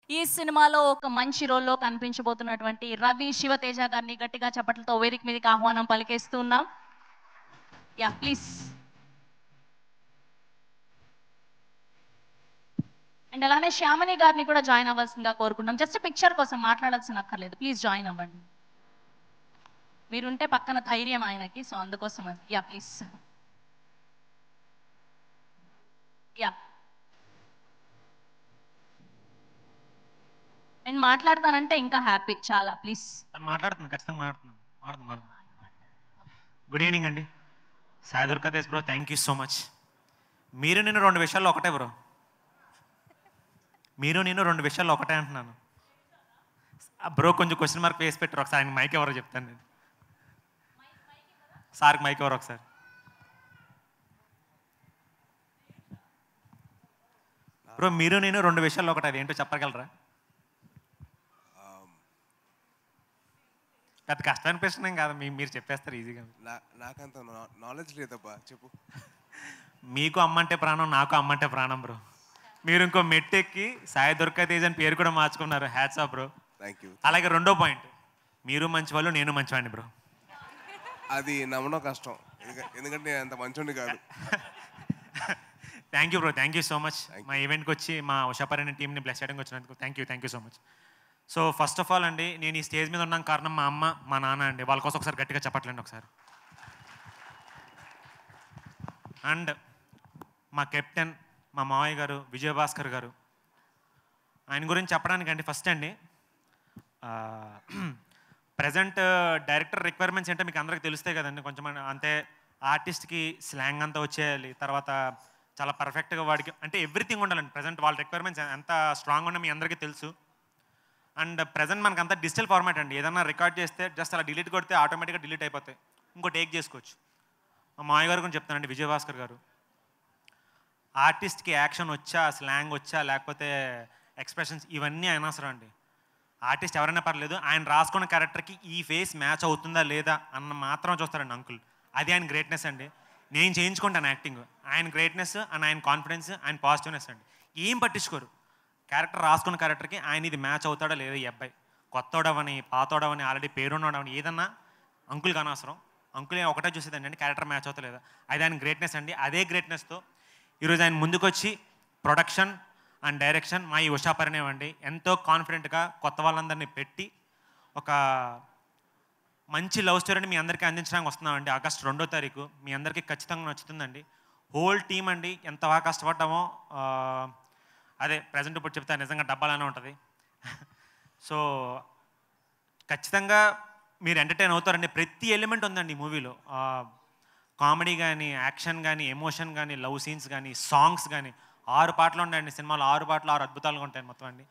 ఈ సినిమాలో ఒక మంచి రోల్‌లో కనిపించబోతున్నటువంటి రవి శివతేజ గారిని గట్టిగా చప్పట్లతో వేదిక మీదకి ఆహ్వానం పలికేస్తున్నాం. యాహ్! ప్లీజ్. అండ్ అలానే శ్యామని గారిని కూడా జాయిన్ అవ్వాల్సిందిగా కోరుకుంటున్నాం. జస్ట్ పిక్చర్ కోసం మాట్లాడాల్సిన అక్కర్లేదు. ప్లీజ్ జాయిన్ అవ్వండి. మీరుంటే పక్కన ధైర్యం ఆయనకి. సో అందుకోసం అది. యాహ్! ప్లీజ్. యాహ్! నేను మాట్లాడతానంటే ఇంకా హ్యాపీ చాలా. ప్లీజ్. మాట్లాడుతున్నాను, ఖచ్చితంగా మాట్లాడుతున్నాను. గుడ్ ఈవినింగ్ అండి. Sai Durgadesh bro, thank you so much. మీరు నేను రెండు విషయాల్లో ఒకటే బ్రో. మీరు నేను రెండు విషయాల్లో ఒకటే అంటున్నాను బ్రో. కొంచెం క్వశ్చన్ మార్క్ వేసి పెట్టారు ఒకసారి. ఆయన మైక్ ఎవరో చెప్తాను నేను. సార్కి మైక్ ఎవరో ఒకసారి. బ్రో మీరు నేను రెండు విషయాల్లో ఒకటే, అది ఏంటో చెప్పగలరా? పెద్ద కష్టమైన ప్రశ్న ఏం కాదు, మీరు చెప్పేస్తారు ఈజీగా. నాకంత నాలెడ్జ్ లేదబ్బా, చెప్పు. మీకు అమ్మంటే ప్రాణం, నాకు అమ్మంటే ప్రాణం బ్రో. మీరు ఇంకో మెట్టెక్కి సాయి దుర్గాతేజ్ అని పేరు కూడా మార్చుకున్నారు. Hats off bro. Thank you. అలాగే రెండో పాయింట్, మీరు మంచివాళ్ళు, నేను మంచివాడిని బ్రో. అది నమ్మడం కష్టం, ఎందుకంటే నేను అంత మంచోడిని కాదు. Thank you bro, thank you so much. మా ఈవెంట్కి వచ్చి మా ఉషాపర్ణ టీంని బ్లెస్ చేయడానికి వచ్చినందుకు thank you so much. So first of all అండి, నేను ఈ స్టేజ్ మీద ఉన్నాం కారణం మా అమ్మ మా నాన్న అండి. వాళ్ళ కోసం ఒకసారి గట్టిగా చెప్పట్లేండి ఒకసారి. అండ్ మా కెప్టెన్, మా మావయ్య గారు విజయభాస్కర్ గారు. ఆయన గురించి చెప్పడానికి అండి ఫస్ట్ అండి, ప్రజెంట్ డైరెక్టర్ రిక్వైర్మెంట్స్ ఏంటో మీకు అందరికీ తెలుస్తాయి కదండి. కొంచెం అంతే, ఆర్టిస్ట్కి స్లాంగ్ అంతా వచ్చేయాలి, తర్వాత చాలా పర్ఫెక్ట్గా వాడికి అంటే ఎవ్రీథింగ్ ఉండాలండి. ప్రజెంట్ వాళ్ళ రిక్వైర్మెంట్స్ ఎంత స్ట్రాంగ్ ఉన్నా మీ అందరికీ తెలుసు. అండ్ ప్రజెంట్ మనకు అంతా డిజిటల్ ఫార్మాట్ అండి. ఏదన్నా రికార్డ్ చేస్తే జస్ట్ అలా డిలీట్ కొడితే ఆటోమేటిక్గా డిలీట్ అయిపోతాయి, ఇంకో టేక్ చేసుకోవచ్చు. మా మావయ్య గారు గురించి చెప్తానండి, విజయభాస్కర్ గారు. ఆర్టిస్ట్కి యాక్షన్ వచ్చా, స్లాంగ్ వచ్చా, లేకపోతే ఎక్స్ప్రెషన్స్, ఇవన్నీ అనవసరం అండి. ఆర్టిస్ట్ ఎవరైనా పర్లేదు, ఆయన రాసుకున్న క్యారెక్టర్కి ఈ ఫేస్ మ్యాచ్ అవుతుందా లేదా అన్న మాత్రం చూస్తారండి అంకుల్. అది ఆయన గ్రేట్నెస్ అండి. నేను చేయించుకుంటాను యాక్టింగ్. ఆయన గ్రేట్నెస్ అండ్ ఆయన కాన్ఫిడెన్స్, ఆయన పాజిటివ్నెస్ అండి. ఏం పట్టించుకోరు. క్యారెక్టర్ రాసుకున్న క్యారెక్టర్కి ఆయన ఇది మ్యాచ్ అవుతాడా లేదా, ఈ అబ్బాయి కొత్తోడవని పాతోడవని ఆల్రెడీ పేరున్నోడవని ఏదన్నా అంకుల్కి అనవసరం. అంకుల్ ఒకటే చూసేదండి అంటే క్యారెక్టర్ మ్యాచ్ అవుతా లేదా, అది ఆయన గ్రేట్నెస్ అండి. అదే గ్రేట్నెస్తో ఈరోజు ఆయన ముందుకొచ్చి ప్రొడక్షన్ అండ్ డైరెక్షన్ మా ఈ ఉషాపరిణయం అండి ఎంతో కాన్ఫిడెంట్గా కొత్త వాళ్ళందరినీ పెట్టి ఒక మంచి లవ్ స్టోరీని మీ అందరికీ అందించడానికి వస్తున్నామండి. ఆగస్టు 2వ తారీఖు మీ అందరికీ ఖచ్చితంగా నచ్చుతుందండి. హోల్ టీమ్ అండి ఎంత బాగా కష్టపడ్డామో, అదే ప్రజెంట్ ఇప్పుడు చెప్తే నిజంగా డబ్బాలానే ఉంటుంది. సో ఖచ్చితంగా మీరు ఎంటర్టైన్ అవుతారండి. ప్రతి ఎలిమెంట్ ఉందండి ఈ మూవీలో. కామెడీ కానీ, యాక్షన్ కానీ, ఎమోషన్ కానీ, లవ్ సీన్స్ కానీ, సాంగ్స్ కానీ. 6 పాటలు ఉన్నాయండి సినిమాలో. 6 పాటలు 6 అద్భుతాలుగా ఉంటాయి మొత్తం అండి.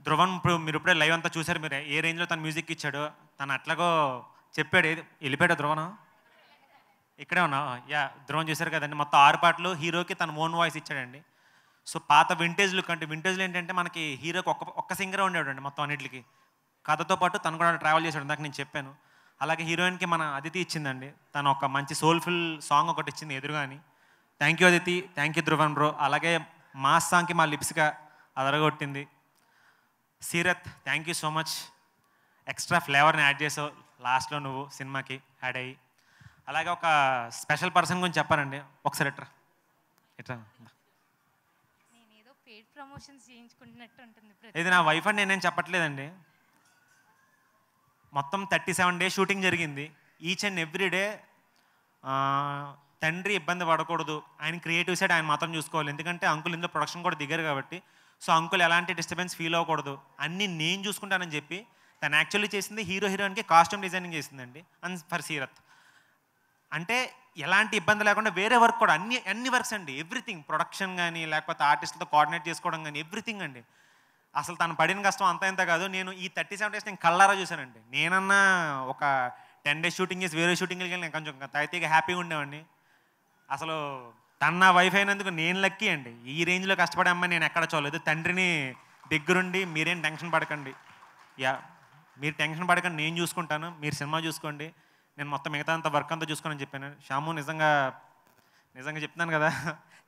ధ్రువన్ ఇప్పుడు మీరు ఇప్పుడే లైవ్ అంతా చూసారు. మీరు ఏ రేంజ్లో తను మ్యూజిక్ ఇచ్చాడు, తను అట్లాగో చెప్పాడు. ఏది వెళ్ళిపోయాడు ధ్రువన్? ఇక్కడే ఉన్నా. యా, ధ్రువన్ చూసారు కదండి. మొత్తం 6 పాటలు హీరోకి తన ఓన్ వాయిస్ ఇచ్చాడండి. సో పాత వింటేజ్ లుక్ అంటే, వింటేజ్లో ఏంటంటే మనకి హీరోకి ఒక్క సింగరే ఉండేవాడండి మొత్తం అన్నిటికి. కథతో పాటు తను కూడా ట్రావెల్ చేశాడు, ఇందాక నేను చెప్పాను. అలాగే హీరోయిన్కి మన అదితి ఇచ్చిందండి. తను ఒక మంచి సోల్ఫుల్ సాంగ్ ఒకటి ఇచ్చింది ఎదురుగా అని. Thank you Aditi, thank you Dhruvan bro. అలాగే మాస్ సాంగ్కి మా లిప్స్గా అదరగొట్టింది. Seerat, thank you so much. Extra ఫ్లేవర్ని యాడ్ చేసావు లాస్ట్లో నువ్వు సినిమాకి యాడ్ అయ్యి. అలాగే ఒక స్పెషల్ పర్సన్ గురించి చెప్పారండి. ఒకసారి ఎట్రా ఎట్రా. నేనేదో పెయిడ్ ప్రమోషన్స్ చేయించుకుంటున్నట్టు ఉంటుంది. ఇది నా వైఫ్ అని నేనేం చెప్పట్లేదండి. మొత్తం 37 డేస్ షూటింగ్ జరిగింది. ఈచ్ అండ్ ఎవ్రీ డే తండ్రి ఇబ్బంది పడకూడదు, ఆయన క్రియేటివ్ సైడ్ ఆయన మాత్రం చూసుకోవాలి. ఎందుకంటే అంకుల్ ఇందులో ప్రొడక్షన్ కూడా దిగారు కాబట్టి. సో అంకుల్ ఎలాంటి డిస్టర్బెన్స్ ఫీల్ అవ్వకూడదు, అన్నీ నేను చూసుకుంటానని చెప్పి తను యాక్చువల్లీ చేసింది హీరోయిన్కి కాస్ట్యూమ్ డిజైనింగ్ చేసిందండి. అండ్ ఫర్ సీరత్ అంటే ఎలాంటి ఇబ్బంది లేకుండా వేరే వర్క్ కూడా అన్ని వర్క్స్ అండి. ఎవ్రీథింగ్, ప్రొడక్షన్ కానీ, లేకపోతే ఆర్టిస్ట్లతో కోఆర్డినేట్ చేసుకోవడం కానీ, ఎవ్రీథింగ్ అండి. అసలు తను పడిన కష్టం అంత ఇంత కాదు. నేను ఈ 37 డేస్ నేను కళ్ళారా చూశానండి. నేనన్నా ఒక 10 డేస్ షూటింగ్ చేసి వేరే షూటింగ్కి వెళ్ళి నేను కొంచెం తైతీగా హ్యాపీగా ఉండేవాడిని. అసలు తన నా వైఫ్ అయినందుకు నేను లక్కీ అండి. ఈ రేంజ్లో కష్టపడే అమ్మాయి నేను ఎక్కడ చూడలేదు. తండ్రిని దగ్గరుండి మీరేం టెన్షన్ పడకండి, యా మీరు టెన్షన్ పడకండి, నేను చూసుకుంటాను, మీరు సినిమా చూసుకోండి, నేను మొత్తం మిగతా అంత వర్క్ అంతా చూసుకోనని చెప్పాను. శ్యాము నిజంగా చెప్తున్నాను కదా,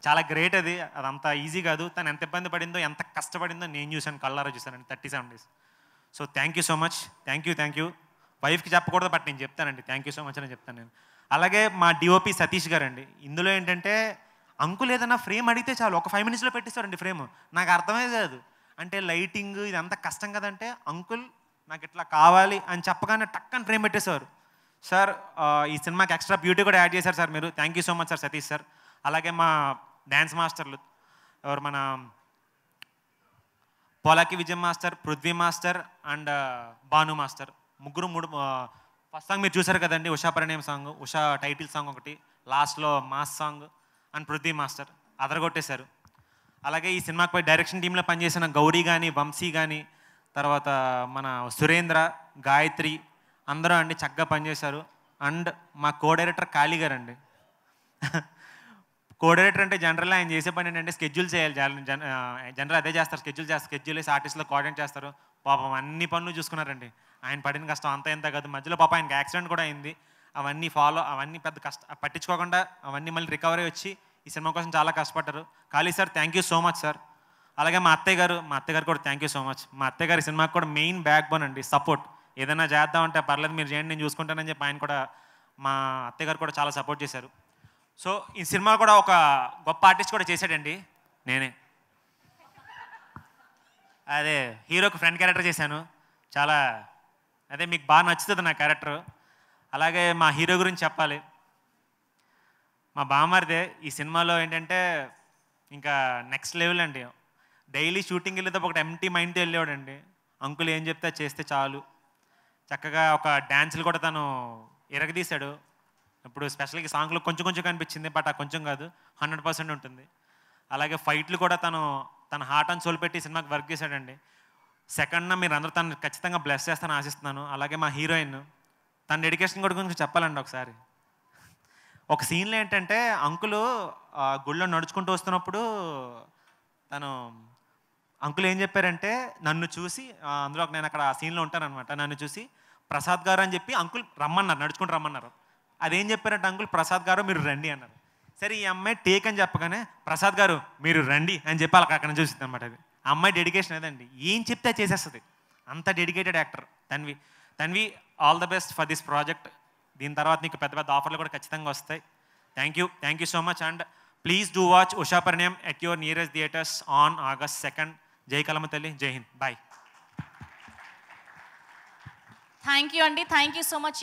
చాలా గ్రేట్ అది అదంత ఈజీ కాదు. తను ఎంత ఇబ్బంది పడిందో ఎంత కష్టపడిందో నేను చూశాను, కళ్ళారా చూశానండి 37 days. So thank you so much. Thank you. వైఫ్కి చెప్పకూడదు, బట్ నేను చెప్తానండి. థ్యాంక్ యూ సో మచ్ అని చెప్తాను నేను. అలాగే మా డిఓపి సతీష్ గారు అండి. ఇందులో ఏంటంటే అంకుల్ ఏదైనా ఫ్రేమ్ అడిగితే చాలు ఒక 5 minutesలో పెట్టిస్తారండి ఫ్రేమ్. నాకు అర్థమే కాదు, అంటే లైటింగ్ ఇదంతా కష్టం కదంటే అంకుల్ నాకు ఇట్లా కావాలి అని చెప్పగానే టక్కని ఫ్రేమ్ పెట్టేశారు. సార్ ఈ సినిమాకి ఎక్స్ట్రా బ్యూటీ కూడా యాడ్ చేశారు సార్ మీరు. Thank you so much sir Satish sir. అలాగే మా డ్యాన్స్ మాస్టర్లు ఎవరు, మన Polaki Vijay master, Prithvi master and Bhanu master ముగ్గురు ఫస్ట్ సాంగ్ మీరు చూసారు కదండి, Usha Parinayam song, Usha title song ఒకటి, లాస్ట్లో mass song and Prithvi master అదరగొట్టేశారు. అలాగే ఈ సినిమాపై డైరెక్షన్ టీంలో పనిచేసిన గౌరీ కానీ, వంశీ కానీ, తర్వాత మన సురేంద్ర, గాయత్రి అందరూ అండి చక్కగా పనిచేశారు. అండ్ మా కో డైరెక్టర్ కాళీ గారు అండి. కో డైరెక్టర్ అంటే జనరల్గా ఆయన చేసే పని ఏంటంటే స్కెడ్యూల్ చేయాలి. జనరల్ అదే చేస్తారు, స్కెడ్యూల్ వేసి ఆర్టిస్ట్లో కోఆర్డినేట్ చేస్తారు. పాపం అన్ని పనులు చూసుకున్నారండి. ఆయన పడిన కష్టం అంత ఎంత కాదు. మధ్యలో పాపం ఆయనకి యాక్సిడెంట్ కూడా అయింది. అవన్నీ పెద్ద పట్టించుకోకుండా అవన్నీ మళ్ళీ రికవరీ వచ్చి ఈ సినిమా కోసం చాలా కష్టపడ్డారు. Kali sir thank you so much sir. అలాగే మా అత్తయ్య గారు కూడా థ్యాంక్ యూ సో మచ్. మా అత్తయ్య గారి సినిమాకి కూడా మెయిన్ బ్యాక్ బోన్ అండి, సపోర్ట్. ఏదైనా చేద్దామంటే పర్లేదు మీరు చేయండి, నేను చూసుకుంటానని చెప్పి ఆయన కూడా, మా అత్తయ్య గారు కూడా చాలా సపోర్ట్ చేశారు. సో ఈ సినిమా కూడా ఒక గొప్ప ఆర్టిస్ట్ కూడా చేశాడండి, నేనే. అదే హీరోకి ఫ్రెండ్ క్యారెక్టర్ చేశాను. చాలా అదే మీకు బాగా నచ్చుతుంది నా క్యారెక్టర్. అలాగే మా హీరో గురించి చెప్పాలి. మా బామ్మరిదే ఈ సినిమాలో ఏంటంటే ఇంకా నెక్స్ట్ లెవెల్ అండి. డైలీ షూటింగ్ వెళ్ళేటప్పుడు ఒకటి ఎంటీ మైండ్తో వెళ్ళేవాడండి. అంకుల్ ఏం చెప్తే చేస్తే చాలు. చక్కగా ఒక డ్యాన్సులు కూడా తను ఎరగదీశాడు. ఇప్పుడు స్పెషల్గా సాంగ్లో కొంచెం కనిపించింది, బట్ ఆ కొంచెం కాదు, 100% ఉంటుంది. అలాగే ఫైట్లు కూడా తన హార్ట్ అండ్ సోల్ పెట్టి సినిమాకి వర్క్ చేశాడండి. సెకండ్న మీరు అందరూ తను ఖచ్చితంగా బ్లెస్ చేస్తానని ఆశిస్తున్నాను. అలాగే మా హీరోయిన్, తన డెడికేషన్ కూడా కొంచెం చెప్పాలండి ఒకసారి. ఒక సీన్లో ఏంటంటే అంకులు గుళ్ళో నడుచుకుంటూ వస్తున్నప్పుడు అంకుల్ ఏం చెప్పారంటే నన్ను చూసి, అందులో నేను అక్కడ ఆ సీన్లో ఉంటానన్నమాట, నన్ను చూసి ప్రసాద్ గారు అని చెప్పి అంకుల్ రమ్మన్నారు, నడుచుకుంటూ రమ్మన్నారు. అదేం చెప్పారంటే అంకుల్ ప్రసాద్ గారు మీరు రండి అన్నారు. సరే ఈ అమ్మాయి టేక్ అని చెప్పగానే ప్రసాద్ గారు మీరు రండి అని చెప్పి అక్కడ చూసింది అనమాట. అది ఆ అమ్మాయి డెడికేషన్ అదండి, ఏం చెప్తే చేసేస్తుంది. అంత dedicated actor Tanvi. All the best for this project. దీని తర్వాత నీకు పెద్ద ఆఫర్లు కూడా ఖచ్చితంగా వస్తాయి. Thank you so much. And please do watch Usha Parinayam at your nearest theatres on August 2nd. జై కలమ తల్లి, జై హింద్, బాయ్. థ్యాంక్ యూ అండి, థ్యాంక్ యూ సో మచ్.